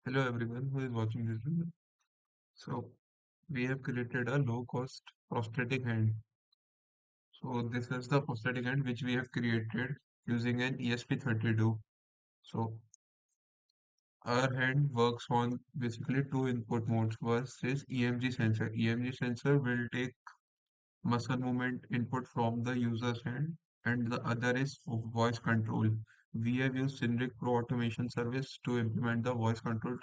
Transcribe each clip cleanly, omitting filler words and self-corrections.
Hello everyone who is watching this video. So we have created a low cost prosthetic hand. So this is the prosthetic hand which we have created using an ESP32. So our hand works on basically two input modes. First is EMG sensor. EMG sensor will take muscle movement input from the user's hand, and the other is voice control. We have used Synric Pro Automation Service to implement the voice control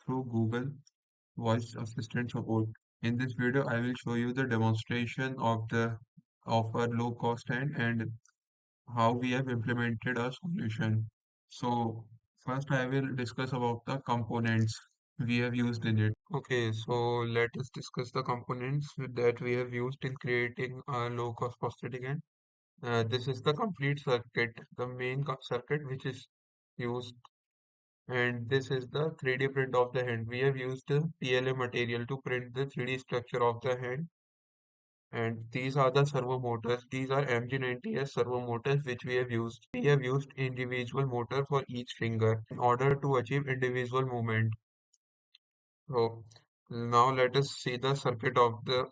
through Google Voice Assistant support. In this video, I will show you the demonstration of our low cost and how we have implemented a solution. So first I will discuss about the components we have used in it. Okay, so let us discuss the components that we have used in creating a low cost prosthetic hand. This is the complete circuit, the main circuit which is used, and this is the 3D print of the hand. We have used the PLA material to print the 3D structure of the hand. And these are the servo motors. These are MG90S servo motors which we have used. We have used individual motor for each finger in order to achieve individual movement. So now let us see the circuit of the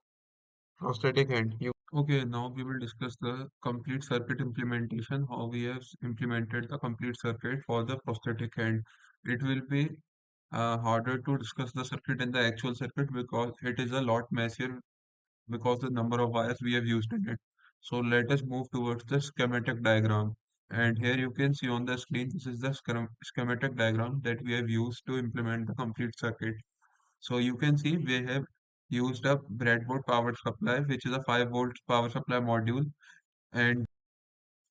prosthetic hand. Okay, now we will discuss the complete circuit implementation, how we have implemented the complete circuit for the prosthetic hand. It will be harder to discuss the circuit in the actual circuit because it is a lot messier because the number of wires we have used in it. So let us move towards the schematic diagram. And here you can see on the screen, this is the schematic diagram that we have used to implement the complete circuit. So you can see we have used a breadboard power supply, which is a 5 volt power supply module. And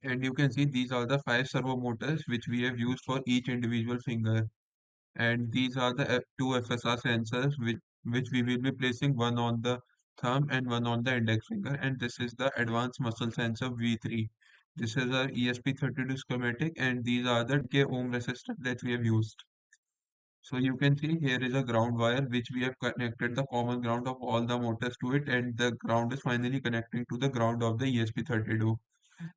and you can see these are the 5 servo motors which we have used for each individual finger. And these are the two FSR sensors which we will be placing one on the thumb and one on the index finger. And this is the advanced muscle sensor V3. This is our ESP32 schematic, and these are the K ohm resistor that we have used. So you can see here is a ground wire which we have connected the common ground of all the motors to it, and the ground is finally connecting to the ground of the ESP32.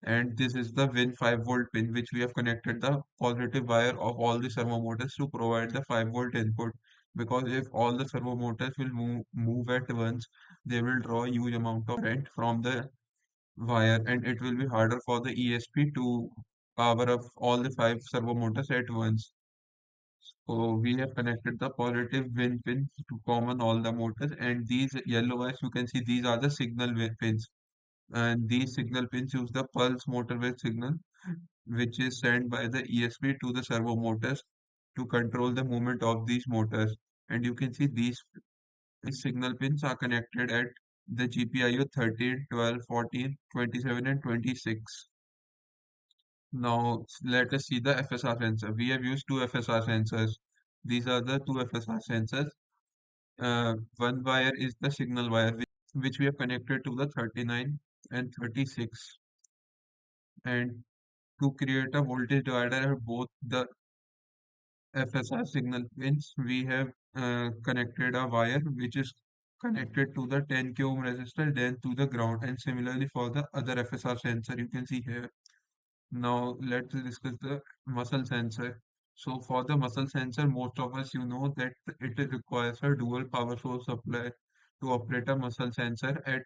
And this is the Win 5 volt pin which we have connected the positive wire of all the servo motors to provide the 5 volt input. Because if all the servo motors will move at once, they will draw a huge amount of current from the wire, and it will be harder for the ESP to power up all the 5 servo motors at once. So we have connected the positive Win pins to common all the motors, and these yellow wires you can see these are the signal pins, and these signal pins use the pulse motor wave signal which is sent by the ESP to the servo motors to control the movement of these motors. And you can see these signal pins are connected at the GPIO 13, 12, 14, 27, and 26. Now let us see the FSR sensor. We have used two FSR sensors. These are the two FSR sensors. One wire is the signal wire which we have connected to the 39 and 36. And to create a voltage divider at both the FSR signal pins, we have connected a wire which is connected to the 10 k ohm resistor, then to the ground. And similarly for the other FSR sensor, you can see here. Now let's discuss the muscle sensor. So for the muscle sensor, most of us that it requires a dual power source supply to operate a muscle sensor at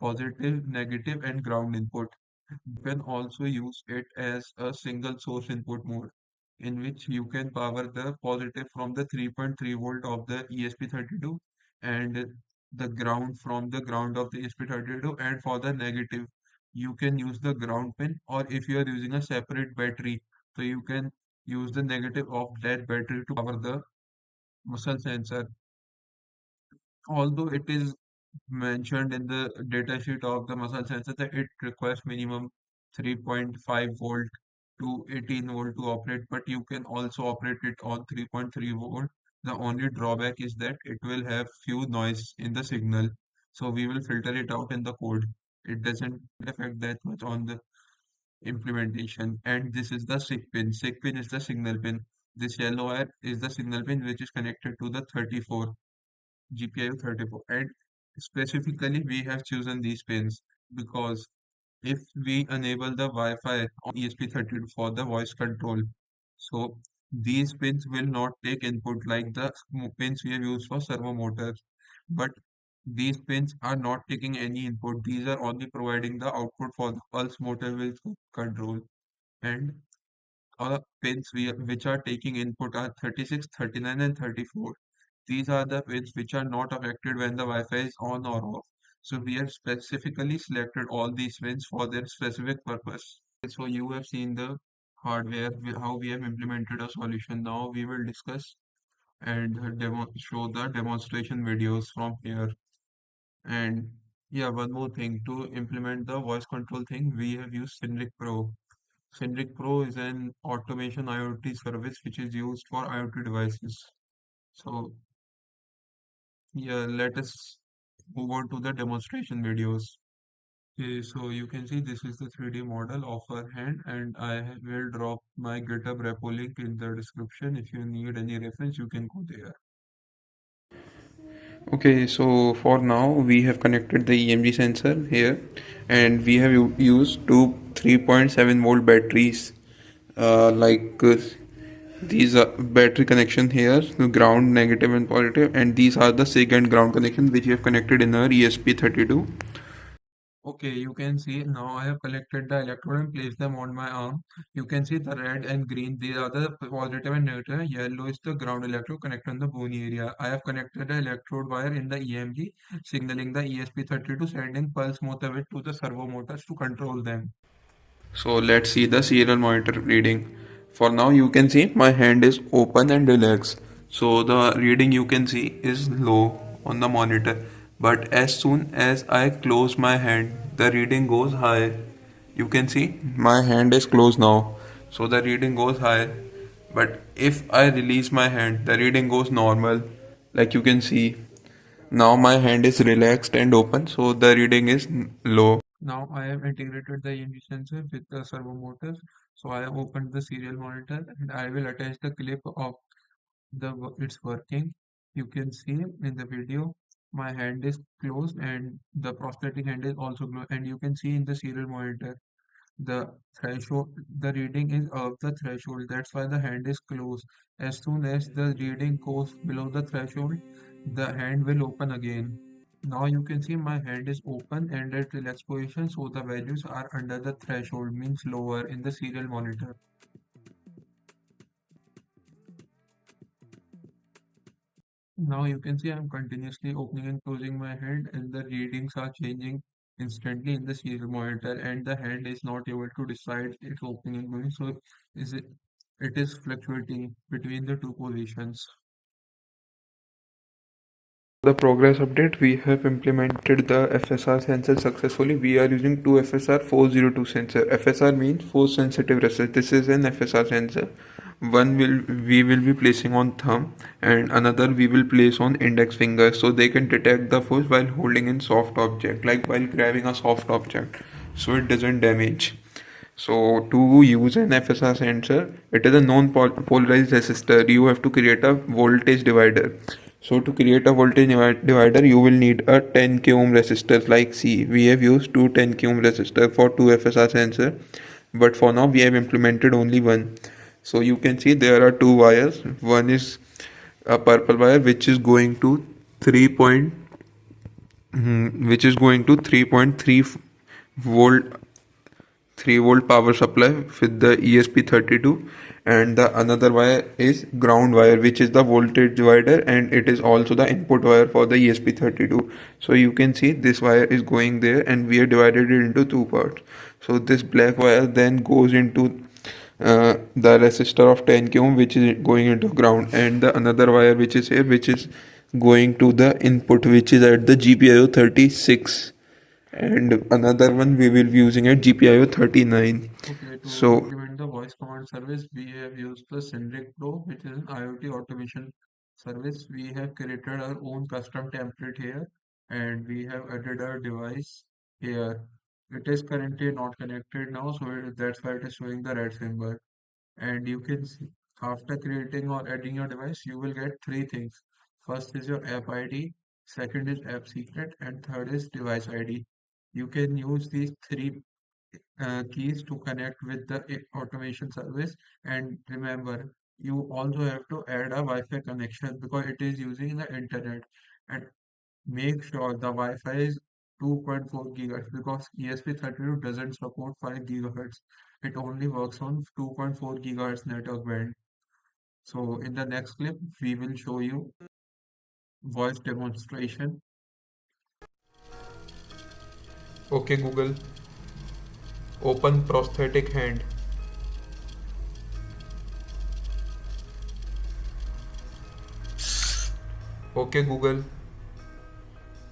positive, negative, and ground input. You can also use it as a single source input mode, in which you can power the positive from the 3.3 volt of the ESP32 and the ground from the ground of the ESP32, and for the negative you can use the ground pin, or if you are using a separate battery, so you can use the negative of that battery to power the muscle sensor. Although it is mentioned in the datasheet of the muscle sensor that it requires minimum 3.5 volt to 18 volt to operate, but you can also operate it on 3.3 volt. The only drawback is that it will have few noise in the signal, so we will filter it out in the code. It doesn't affect that much on the implementation. And this is the SIG pin. SIG pin is the signal pin. This yellow wire is the signal pin which is connected to the 34 GPIO 34. And specifically, we have chosen these pins because if we enable the Wi-Fi on ESP32 for the voice control, so These pins will not take input like the pins we have used for servo motors, but these pins are not taking any input. These are only providing the output for the pulse motor will control. And pins which are taking input are 36, 39, and 34. These are the pins which are not affected when the Wi-Fi is on or off. So we have specifically selected all these pins for their specific purpose. So you have seen the hardware, how we have implemented a solution. Now we will discuss and show the demonstration videos from here. And yeah, one more thing, to implement the voice control thing, we have used Synric Pro. Synric Pro is an automation IoT service which is used for IoT devices. So yeah, let us move on to the demonstration videos. Okay, so you can see this is the 3D model of our hand, and I will drop my GitHub repo link in the description. If you need any reference, you can go there. Okay, so for now we have connected the EMG sensor here, and we have used two 3.7 volt batteries. Like these are battery connection here, the ground negative and positive, and these are the SIG and ground connection which we have connected in our ESP32. Okay, you can see now I have collected the electrode and placed them on my arm. You can see the red and green, these are the positive and negative. Yellow is the ground electrode connected on the bony area. I have connected the electrode wire in the EMG, signaling the ESP32, sending pulse motor wave to the servo motors to control them. So let's see the serial monitor reading. For now you can see my hand is open and relaxed. So the reading you can see is low on the monitor. But as soon as I close my hand, the reading goes high. You can see my hand is closed now. So the reading goes high. But if I release my hand, the reading goes normal. Like you can see. Now my hand is relaxed and open, so the reading is low. Now I have integrated the EMG sensor with the servo motors. So I have opened the serial monitor and I will attach the clip of it's working. You can see in the video my hand is closed and the prosthetic hand is also closed, and you can see in the serial monitor the threshold, the reading is above the threshold. That's why the hand is closed. As soon as the reading goes below the threshold, the hand will open again. Now you can see my hand is open and at relaxed position, so the values are under the threshold, means lower in the serial monitor. Now you can see I'm continuously opening and closing my hand, and the readings are changing instantly in the serial monitor, and the hand is not able to decide its opening and closing. So is it is fluctuating between the two positions. The progress update, we have implemented the FSR sensor successfully. We are using two FSR 402 sensor. FSR means force sensitive resistor. This is an FSR sensor. One will we will be placing on thumb and another we will place on index finger, so they can detect the force while holding in soft object, like while grabbing a soft object, so it doesn't damage. So to use an FSR sensor, it is a non-polarized resistor. You have to create a voltage divider. So to create a voltage divider, you will need a 10k ohm resistor. Like see, we have used two 10k ohm resistor for two FSR sensor, but for now we have implemented only one. So you can see there are two wires. One is a purple wire which is going to 3 point, which is going to 3.3 volt 3 volt power supply with the ESP32, and the another wire is ground wire which is the voltage divider, and it is also the input wire for the ESP32. So you can see this wire is going there and we have divided it into two parts. So this black wire then goes into the resistor of 10k ohm which is going into ground, and the another wire which is here which is going to the input which is at the GPIO 36, and another one we will be using at GPIO 39. Okay, to So implement the voice command service, we have used the Synric Pro, which is an IoT automation service. We have created our own custom template here, and we have added our device here. It is currently not connected now, so that's why it is showing the red symbol. And you can see, after creating or adding your device, you will get three things. First is your app ID, second is app secret, and third is device ID. You can use these three keys to connect with the automation service. And remember, you also have to add a Wi-Fi connection because it is using the internet, and make sure the Wi-Fi is 2.4 gigahertz because ESP32 doesn't support 5 gigahertz. It only works on 2.4 gigahertz network band. So in the next clip, we will show you voice demonstration. Okay Google, open prosthetic hand. Okay Google,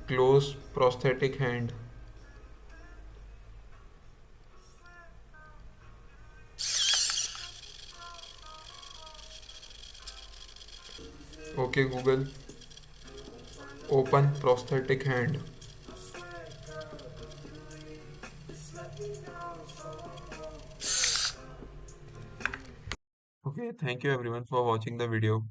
close prosthetic hand. Okay Google, open prosthetic hand. Okay, thank you everyone for watching the video.